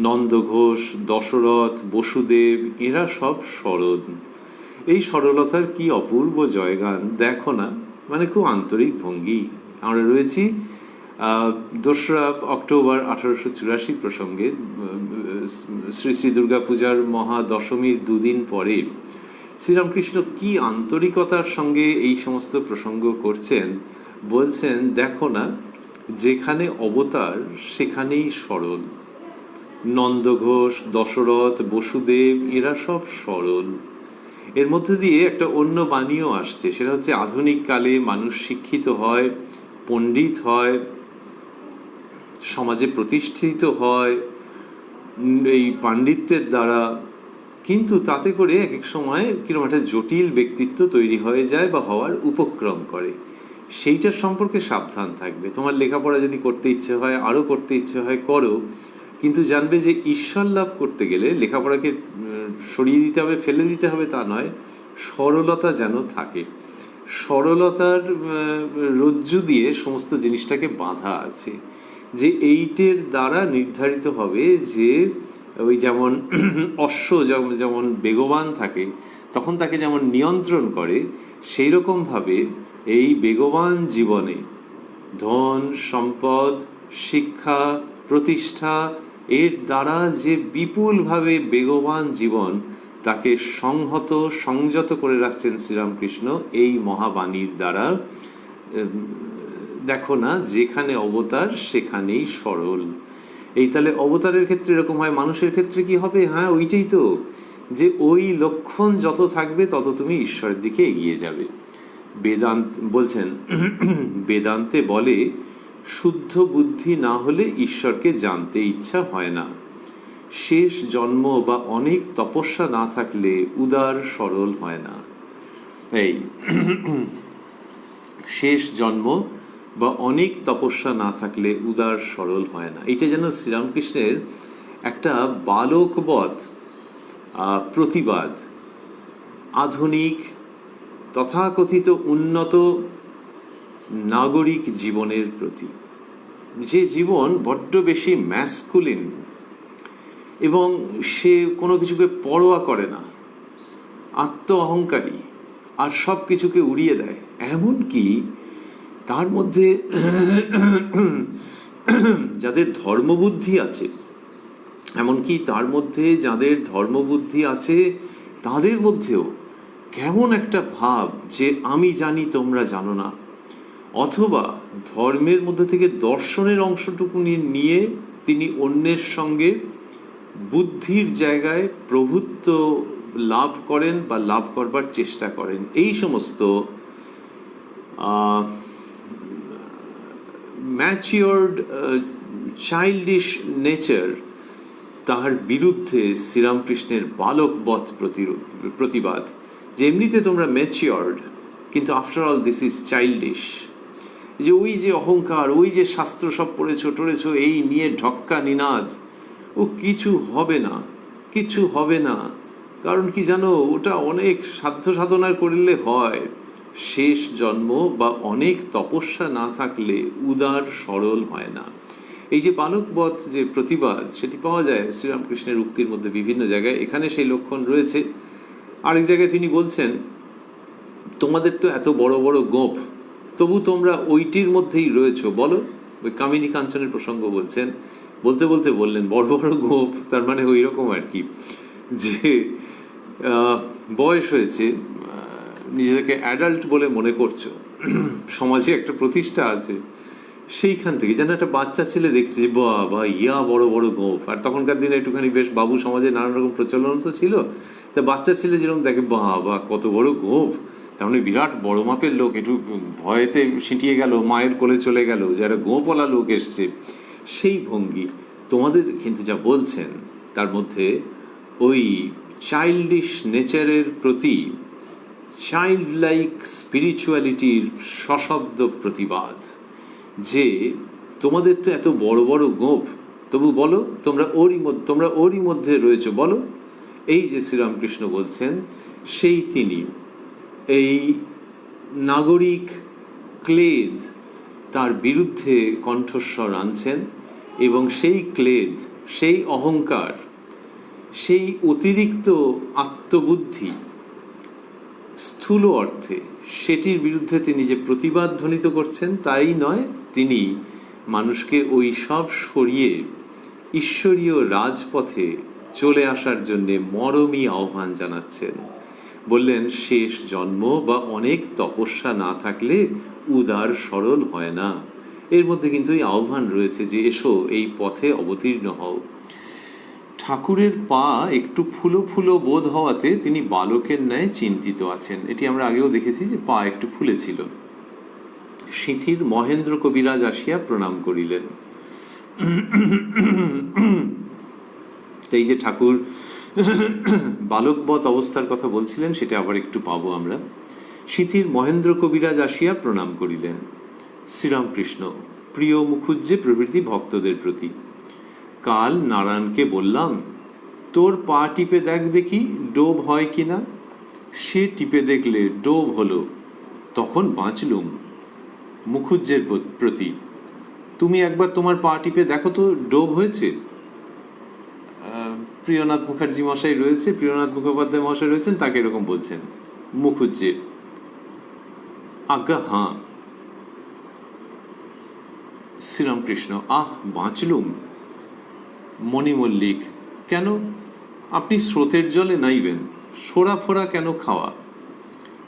A: নন্দ ঘোষ, দশরথ, বসুদেব, এরা সব সরল। এই সরলতার কি অপূর্ব জয়গান! দেখো না, মানে খুব আন্তরিক ভঙ্গি। আমরা রয়েছি 2রা অক্টোবর 1884 প্রসঙ্গে, শ্রী শ্রী দুর্গাপূজার মহাদশমীর দুদিন পরে শ্রীরামকৃষ্ণ কি আন্তরিকতার সঙ্গে এই সমস্ত প্রসঙ্গ করছেন। বলছেন, দেখো না, যেখানে অবতার সেখানেই সরল। নন্দ ঘোষ, দশরথ, বসুদেব, এরা সব সরল। এর মধ্যে দিয়ে একটা অন্য বাণীও আসছে, সেটা হচ্ছে আধুনিক কালে মানুষ শিক্ষিত হয়, পণ্ডিত হয়, সমাজে প্রতিষ্ঠিত হয় এই পাণ্ডিত্যের দ্বারা, কিন্তু তাতে করে এক এক সময় কিরকম একটা জটিল ব্যক্তিত্ব তৈরি হয়ে যায় বা হওয়ার উপক্রম করে। সেইটার সম্পর্কে সাবধান থাকবে। তোমার লেখাপড়া যদি করতে ইচ্ছে হয়, আরও করতে ইচ্ছে হয়, করো, কিন্তু জানবে যে ঈশ্বর লাভ করতে গেলে লেখাপড়াকে সরিয়ে দিতে হবে, ফেলে দিতে হবে, তা নয়। সরলতা যেন থাকে, সরলতার রজ্জু দিয়ে সমস্ত জিনিসটাকে বাঁধা আছে, যে এইটের দ্বারা নির্ধারিত হবে যে ওই যেমন অশ্ব যেমন বেগবান থাকে, তখন তাকে যেমন নিয়ন্ত্রণ করে, সেই রকমভাবে এই বেগবান জীবনে ধন, সম্পদ, শিক্ষা, প্রতিষ্ঠা, এর দ্বারা যে বিপুলভাবে বেগবান জীবন, তাকে সংহত, সংযত করে রাখছেন শ্রীরামকৃষ্ণ এই মহাবাণীর দ্বারা। দেখো না, যেখানে অবতার সেখানেই সরল। এই তাহলে অবতারের ক্ষেত্রে এরকম হয়, মানুষের ক্ষেত্রে কি হবে? হ্যাঁ, ওইটাই তো, যে ওই লক্ষণ যত থাকবে তত তুমি ঈশ্বরের দিকে এগিয়ে যাবে। বেদান্ত বলছেন, বেদান্তে বলে, শুদ্ধ বুদ্ধি না হলে ঈশ্বরকে জানতে ইচ্ছা হয় না। শেষ জন্ম বা অনেক তপস্যা না থাকলে উদার সরল হয় না। এই শেষ জন্ম বা অনেক তপস্যা না থাকলে উদার সরল হয় না, এটা যেন শ্রীরামকৃষ্ণের একটা বালকবৎ প্রতিবাদ আধুনিক তথাকথিত উন্নত নাগরিক জীবনের প্রতি, যে জীবন বড্ড বেশি ম্যাসকুলিন, এবং সে কোনো কিছুকে পরোয়া করে না, আত্ম অহংকারী, আর সব কিছুকে উড়িয়ে দেয়। এমনকি তার মধ্যে যাদের ধর্মবুদ্ধি আছে, এমনকি তার মধ্যে যাদের ধর্মবুদ্ধি আছে তাদের মধ্যেও কেমন একটা ভাব যে আমি জানি তোমরা জানো না, অথবা ধর্মের মধ্যে থেকে দর্শনের অংশটুকু নিয়ে তিনি অন্যের সঙ্গে বুদ্ধির জায়গায় প্রভুত্ব লাভ করেন বা লাভ করবার চেষ্টা করেন। এই সমস্ত ম্যাচিওর্ড চাইল্ডিশ নেচার, তার বিরুদ্ধে শ্রীরামকৃষ্ণের বালকবৎ প্রতিবাদ, যে এমনিতে তোমরা ম্যাচিওর্ড, কিন্তু after all this is childish. যে ওই যে অহংকার, ওই যে শাস্ত্র সব পড়েছো টড়েছো, এই নিয়ে ঢক্কা নিনাদ, ও কিছু হবে না, কিছু হবে না। কারণ কি জানো, ওটা অনেক সাধ্য সাধনার করলে হয়। শেষ জন্ম বা অনেক তপস্যা না থাকলে উদার সরল হয় না। এই যে বালকবৎ যে প্রতিবাদ, সেটি পাওয়া যায় শ্রীরামকৃষ্ণের উক্তির মধ্যে বিভিন্ন জায়গায়। এখানে সেই লক্ষণ রয়েছে। আরেক জায়গায় তিনি বলছেন, তোমাদের তো এত বড় বড় গোঁফ, তবু তোমরা ওইটির মধ্যেই রয়েছো, বলো। ওই কামিনী কাঞ্চনের প্রসঙ্গ বলছেন, বলতে বলতে বললেন বড় বড় গোঁফ, তার মানে ওই রকম আর কি, যে বয়স হয়েছে, নিজেদেরকে অ্যাডাল্ট বলে মনে করছো, সমাজে একটা প্রতিষ্ঠা আছে, সেইখান থেকে যেন একটা বাচ্চা ছেলে দেখছে যে বাহ ইয়া বড় বড় গোঁফ। আর তখনকার দিনে একটুখানি বেশ বাবু সমাজে নানান রকম প্রচলন তো ছিল, তা বাচ্চা ছেলে যেরকম দেখে বাহ কত বড় গোঁফ, তার মানে বিরাট বড় মাপের লোক, একটু ভয়েতে সিঁটিয়ে গেল, মায়ের কোলে চলে গেল, যারা গোঁফওয়ালা লোক এসছে, সেই ভঙ্গি। তোমাদের কিন্তু যা বলছেন তার মধ্যে ওই চাইল্ডিশ নেচারের প্রতি, চাইল্ড লাইক স্পিরিচুয়ালিটির সশব্দ প্রতিবাদ, যে তোমাদের তো এত বড় বড় গোঁফ, তবু বলো তোমরা ওরই মধ্যে রয়েছো, বলো। এই যে শ্রীরামকৃষ্ণ বলছেন, সেই তিনি এই নাগরিক ক্লেদ তার বিরুদ্ধে কণ্ঠস্বর আনছেন, এবং সেই ক্লেদ, সেই অহংকার, সেই অতিরিক্ত আত্মবুদ্ধি স্থূল অর্থে, সেটির বিরুদ্ধে তিনি যে প্রতিবাদ ধ্বনিত করছেন তাই নয়, তিনি মানুষকে ওই সব সরিয়ে ঈশ্বরীয় রাজপথে চলে আসার জন্যে মরমী আহ্বান জানাচ্ছেন। বললেন, শেষ জন্ম বা অনেক তপস্যা না থাকলে উদার সরল হয় না। এর মধ্যে কিন্তু এই আহ্বান রয়েছে যে এসো, এই পথে অবতীর্ণ হও। ঠাকুরের পা একটু ফুলো ফুলো বোধ হওয়াতে তিনি বালকের ন্যায় চিন্তিত আছেন। এটি আমরা আগেও দেখেছি যে পা একটু ফুলেছিল। সিঁথির মহেন্দ্র কবিরাজ আসিয়া প্রণাম করিলেন। এই যে ঠাকুর বালকবৎ অবস্থার কথা বলছিলেন, সেটা আবার একটু পাবো আমরা। সিঁথির মহেন্দ্র কবিরাজ আসিয়া প্রণাম করিলেন। শ্রীরামকৃষ্ণ প্রিয় মুখুজ্জে প্রভৃতি ভক্তদের প্রতি, কাল নারায়ণকে বললাম, তোর পা টিপে দেখ দেখি ডোব হয় কিনা। সে টিপে দেখলে ডোব হলো, তখন বাঁচলুম। মুখুজ্জের প্রতি, তুমি একবার তোমার পা টিপে দেখো তো ডোব হয়েছে। প্রিয়নাথ মুখার্জি মশাই রয়েছে, প্রিয়নাথ মুখোপাধ্যায় মশাই রয়েছেন, তাকে এরকম বলছেন। মুখুজ্জে, আজ্ঞা হাঁ। শ্রীরামকৃষ্ণ, আহ বাঁচলুম। মণিমল্লিক, কেন? আপনি স্রোতের জলে নাইবেন, সোরা ফোরা কেন খাওয়া?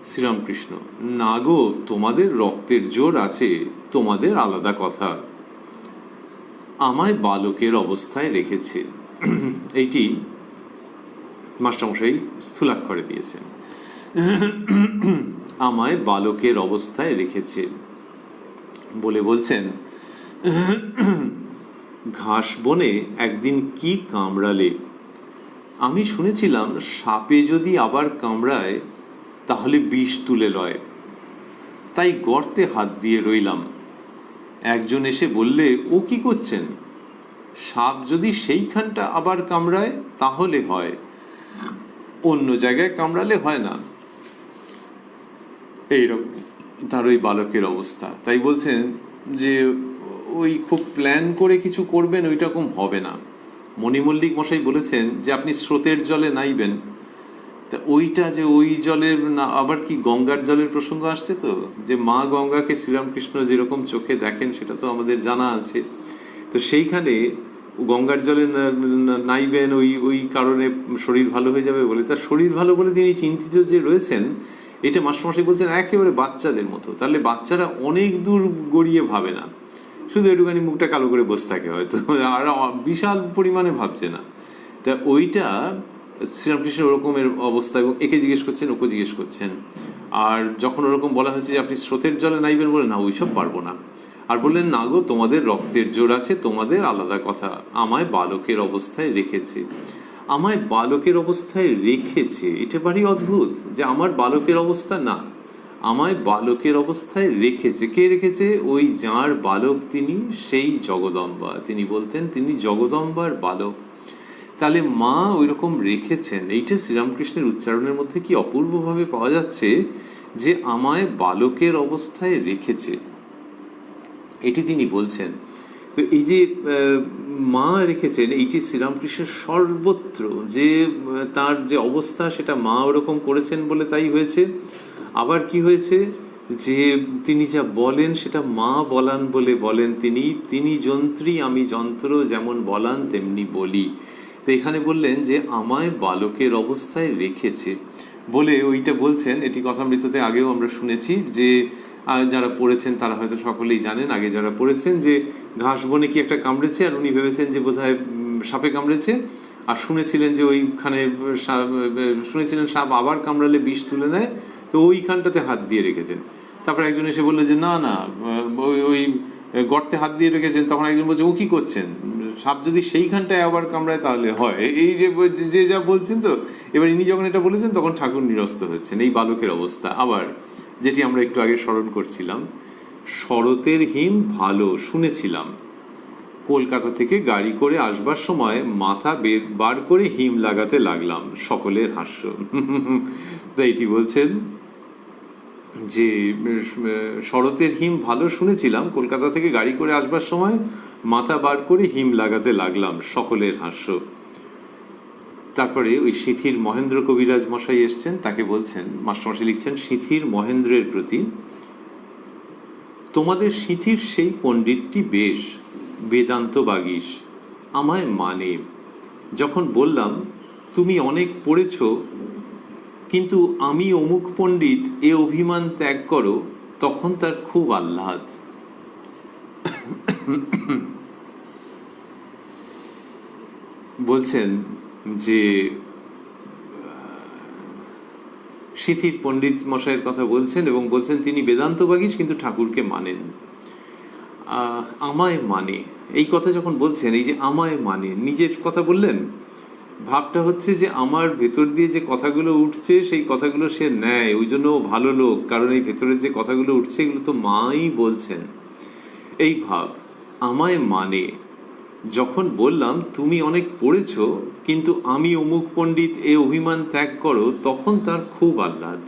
A: শ্রীরামকৃষ্ণ, না গো, তোমাদের রক্তের জোর আছে, তোমাদের আলাদা কথা। আমায় বালকের অবস্থায় রেখেছে। এইটি মাস্টারমশাই স্থূলাক্ষরে দিয়েছেন। আমায় বালকের অবস্থায় রেখেছে বলে বলছেন, ঘাস বনে একদিন কি কামড়ালে। আমি শুনেছিলাম সাপে যদি আবার কামড়ায় তাহলে বিষ তুলে লয়, তাই গর্তে হাত দিয়ে রইলাম। একজন এসে বললে, ও কি করছেন? সাপ যদি সেইখানটা আবার কামড়ায় তাহলে হয়, অন্য জায়গায় কামড়ালে হয় না। এইরকম তার ওই বালকের অবস্থা। তাই বলছেন যে ওই খুব প্ল্যান করে কিছু করবেন, ওই রকম হবে না। মণিমল্লিক মশাই বলেছেন যে আপনি স্রোতের জলে নাইবেন, তা ওইটা যে ওই জলের না, আবার কি গঙ্গার জলের প্রসঙ্গ আসছে তো, যে মা গঙ্গাকে শ্রীরামকৃষ্ণ যেরকম চোখে দেখেন সেটা তো আমাদের জানা আছে। তো সেইখানে গঙ্গার জলে নাইবেন ওই কারণে শরীর ভালো হয়ে যাবে বলে, তার শরীর ভালো বলে তিনি চিন্তিত যে রয়েছেন, এটা মাস্টারমশাই বলছেন একেবারে বাচ্চাদের মতো। তাহলে বাচ্চারা অনেক দূর গড়িয়ে ভাবে না, শুধু একটুখানি মুখটা কালো করে বসে থাকে হয়তো, আর বিশাল পরিমাণে ভাবছে না। তা ওইটা শ্রীরামকৃষ্ণ ওরকমের অবস্থা, এবং একে জিজ্ঞেস করছেন, ওকে জিজ্ঞেস করছেন। আর যখন ওরকম বলা হয়েছে যে আপনি স্রোতের জলে নাইবেন, বলে না ওইসব পারবো না। আর বললেন, না গো, তোমাদের রক্তের জোর আছে, তোমাদের আলাদা কথা। আমায় বালকের অবস্থায় রেখেছে। আমায় বালকের অবস্থায় রেখেছে, এটা ভারী অদ্ভুত যে আমার বালকের অবস্থা না, আমায় বালকের অবস্থায় রেখেছে। কে রেখেছে? ওই যার বালক তিনি, সেই জগদম্বা। তিনি বলতেন তিনি জগদম্বার বালক। তাহলে মা ওই রকম রেখেছেন, এইটা শ্রীরামকৃষ্ণের উচ্চারণের মধ্যে কি অপূর্বভাবে পাওয়া যাচ্ছে, যে আমায় বালকের অবস্থায় রেখেছে, এটি তিনি বলছেন। তো এই যে মা রেখেছেন, এইটি শ্রীরামকৃষ্ণের সর্বত্র যে তার যে অবস্থা, সেটা মা ওরকম করেছেন বলে তাই হয়েছে। আবার কি হয়েছে, যে তিনি যা বলেন সেটা মা বলান বলে বলেন। তিনি যন্ত্রী, আমি যন্ত্র, যেমন বলান তেমনি বলি। তো এখানে বললেন যে আমায় বালকের অবস্থায় রেখেছে বলে ওইটা বলছেন। এটি কথামৃততে আগেও আমরা শুনেছি যে আর যারা পড়েছেন তারা হয়তো সকলেই জানেন, আগে যারা পড়েছেন, যে ঘাস বনে কি একটা কামড়েছে, আর উনি ভেবেছেন যে বোধহয় সাপে কামড়েছে, আর শুনেছিলেন যে ওইখানে শুনেছিলেন সাপ আবার কামড়ালে বিষ তুলে নেয়, তো ওইখানটাতে হাত দিয়ে রেখেছেন। তারপর একজন এসে বললো যে না না, ওই ওই গর্তে হাত দিয়ে রেখেছেন। তখন একজন বলছে ও কি করছেন, সাপ যদি সেইখানটায় আবার কামড়ায় তাহলে হয়। এই যে যে যা বলছেন, তো এবার ইনি যখন এটা বলেছেন তখন ঠাকুর নিরস্ত হচ্ছেন। এই বালকের অবস্থা। আবার যেটি আমরা একটু আগে স্মরণ করছিলাম, শরতের হিম ভালো শুনেছিলাম, কলকাতা থেকে গাড়ি করে আসবার সময় মাথা বার করে হিম লাগাতে লাগলাম, সকলের হাস্য। তো এটি বলছেন যে শরতের হিম ভালো শুনেছিলাম, কলকাতা থেকে গাড়ি করে আসবার সময় মাথা বার করে হিম লাগাতে লাগলাম, সকলের হাস্য। তারপরে ওই সিথির মহেন্দ্র কবিরাজ মশাই এসছেন, তাকে বলছেন, মাস্টারমশাই লিখছেন, সিথির মহেন্দ্রের প্রতি, তোমাদের সিথির সেই পণ্ডিতটি বেশ বেদান্ত বাগীশ, আমায় মানে। যখন বললাম তুমি অনেক পড়েছ কিন্তু আমি অমুক পণ্ডিত এ অভিমান ত্যাগ করো, তখন তার খুব আহ্লাদ। বলছেন যে সিথির পণ্ডিত মশাইয়ের কথা বলছেন এবং বলছেন তিনি বেদান্ত বাগীশ কিন্তু ঠাকুরকে মানেন। আমায় মানে, এই কথা যখন বলছেন, এই যে আমায় মানে, নিজের কথা বললেন, ভাবটা হচ্ছে যে আমার ভেতর দিয়ে যে কথাগুলো উঠছে সেই কথাগুলো সে নেয়, ওই জন্য ভালো লোক, কারণ এই ভেতরের যে কথাগুলো উঠছে এগুলো তো মাই বলছেন। এই ভাব আমায় মানে। যখন বললাম তুমি অনেক পড়েছ কিন্তু আমি অমুক পণ্ডিত এ অভিমান ত্যাগ করো, তখন তার খুব আহ্লাদ।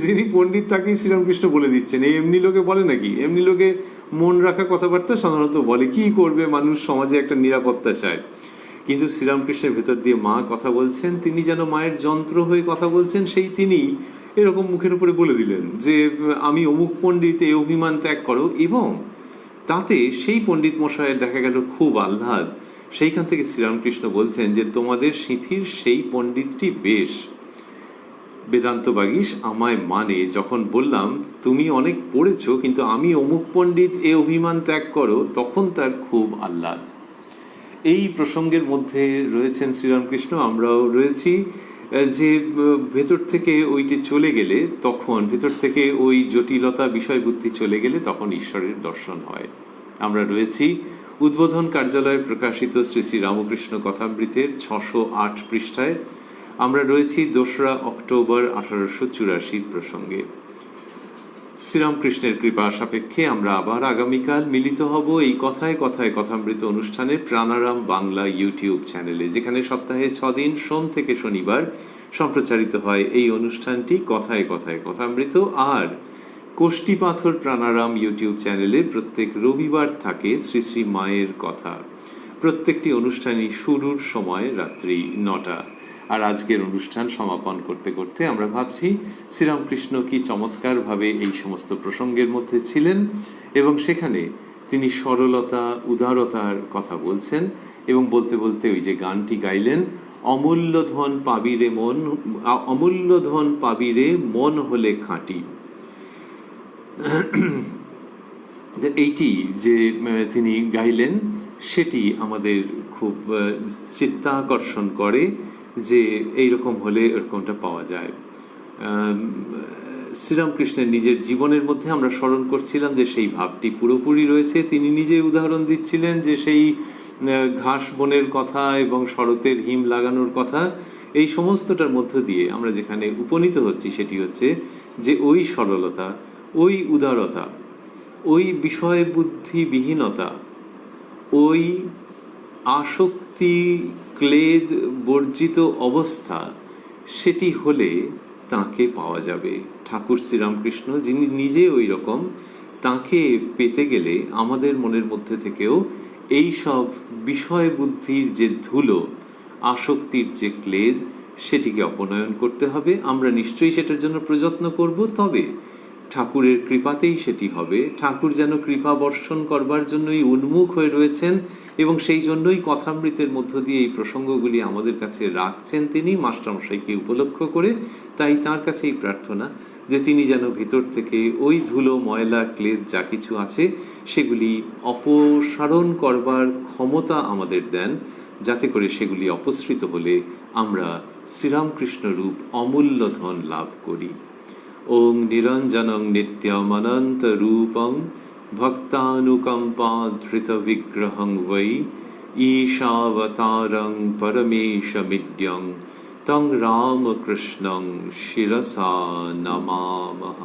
A: যিনি পণ্ডিত তাকেই শ্রীরামকৃষ্ণ বলে দিচ্ছেন। এই এমনি লোকে বলে নাকি? এমনি লোকে মন রাখা কথাবার্তা সাধারণত বলে, কি করবে মানুষ, সমাজে একটা নিরাপত্তা চায়। কিন্তু শ্রীরামকৃষ্ণের ভেতর দিয়ে মা কথা বলছেন, তিনি যেন মায়ের যন্ত্র হয়ে কথা বলছেন, সেই তিনি এরকম মুখের উপরে বলে দিলেন যে আমি অমুক পণ্ডিত এ অভিমান ত্যাগ করো, এবং তাতে সেই পণ্ডিত মশাইয়ের দেখা গেল খুব আহ্লাদ। সেইখান থেকে শ্রীরামকৃষ্ণ বলছেন যে তোমাদের সিথির সেই পণ্ডিতটি বেশ বেদান্ত বাগীশ, আমায় মানে। যখন বললাম তুমি অনেক পড়েছ কিন্তু আমি অমুক পণ্ডিত এ অভিমান ত্যাগ করো, তখন তার খুব আহ্লাদ। এই প্রসঙ্গের মধ্যে রয়েছেন শ্রীরামকৃষ্ণ, আমরাও রয়েছি। যে ভেতর থেকে ওইটি চলে গেলে, তখন ভেতর থেকে ওই জটিলতা বিষয় বুদ্ধি চলে গেলে তখন ঈশ্বরের দর্শন হয়। আমরা রয়েছি উদ্বোধন কার্যালয়ে প্রকাশিত শ্রী শ্রী রামকৃষ্ণ কথামৃতের 608 পৃষ্ঠায়। আমরা রয়েছি 2রা অক্টোবর 1884 প্রসঙ্গে। শ্রীরামকৃষ্ণের কৃপা সাপেক্ষে আমরা আবার আগামীকাল মিলিত হব এই কথায় কথায় কথামৃত অনুষ্ঠানে প্রাণারাম বাংলা ইউটিউব চ্যানেলে, যেখানে সপ্তাহে 6 দিন সোম থেকে শনিবার সম্প্রচারিত হয় এই অনুষ্ঠানটি কথায় কথায় কথামৃত। আর কোষ্টি পাথর প্রাণারাম ইউটিউব চ্যানেলে প্রত্যেক রবিবার থাকে শ্রী শ্রী মায়ের কথা। প্রত্যেকটি অনুষ্ঠানই শুরুর সময় রাত্রি 9টা। আর আজকের অনুষ্ঠান সমাপন করতে করতে আমরা ভাবছি শ্রীরামকৃষ্ণ কি চমৎকারভাবে এই সমস্ত প্রসঙ্গের মধ্যে ছিলেন, এবং সেখানে তিনি সরলতা উদারতার কথা বলছেন, এবং বলতে বলতে ওই যে গানটি গাইলেন, অমূল্য ধন পাবিরে মন, অমূল্য ধন পাবিরে মন হলে খাঁটি। এইটি যে তিনি গাইলেন সেটি আমাদের খুব চিত্তাকর্ষণ করে যে এইরকম হলে এরকমটা পাওয়া যায়। শ্রীরামকৃষ্ণের নিজের জীবনের মধ্যে আমরা স্মরণ করছিলাম যে সেই ভাবটি পুরোপুরি রয়েছে। তিনি নিজে উদাহরণ দিচ্ছিলেন যে সেই ঘাস বনের কথা এবং শরতের হিম লাগানোর কথা, এই সমস্তটার মধ্য দিয়ে আমরা যেখানে উপনীত হচ্ছি সেটি হচ্ছে যে ওই সরলতা, ওই উদারতা, ওই বিষয় বুদ্ধিবিহীনতা, ওই আসক্তি ক্লেদ বর্জিত অবস্থা, সেটি হলে তাকে পাওয়া যাবে। ঠাকুর শ্রীরামকৃষ্ণ যিনি নিজে ওই রকম, তাকে পেতে গেলে আমাদের মনের মধ্যে থেকেও এই সব বিষয় বুদ্ধির যে ধুলো, আসক্তির যে ক্লেদ, সেটিকে অপনয়ন করতে হবে। আমরা নিশ্চয়ই সেটার জন্য প্রযত্ন করব, তবে ঠাকুরের কৃপাতেই সেটি হবে। ঠাকুর যেন কৃপা বর্ষণ করবার জন্যই উন্মুখ হয়ে রয়েছেন এবং সেই জন্যই কথামৃতের মধ্য দিয়ে এই প্রসঙ্গগুলি আমাদের কাছে রাখছেন তিনি মাস্টারমশাইকে উপলক্ষ করে। তাই তার কাছেই প্রার্থনা যে তিনি যেন ভিতর থেকে ওই ধুলো ময়লা ক্লেদ যা কিছু আছে সেগুলি অপসারণ করবার ক্ষমতা আমাদের দেন, যাতে করে সেগুলি অপসৃত হলে আমরা শ্রীরামকৃষ্ণ রূপ অমূল্য ধন লাভ করি। ওং নিরঞ্জনং নিত্যমনন্ত রূপং ভক্তানুকম্পাধৃত বিগ্রহং বৈ ঈশাবতারং পরমেশমিড্যং তং রামকৃষ্ণং শিরসা নমামঃ।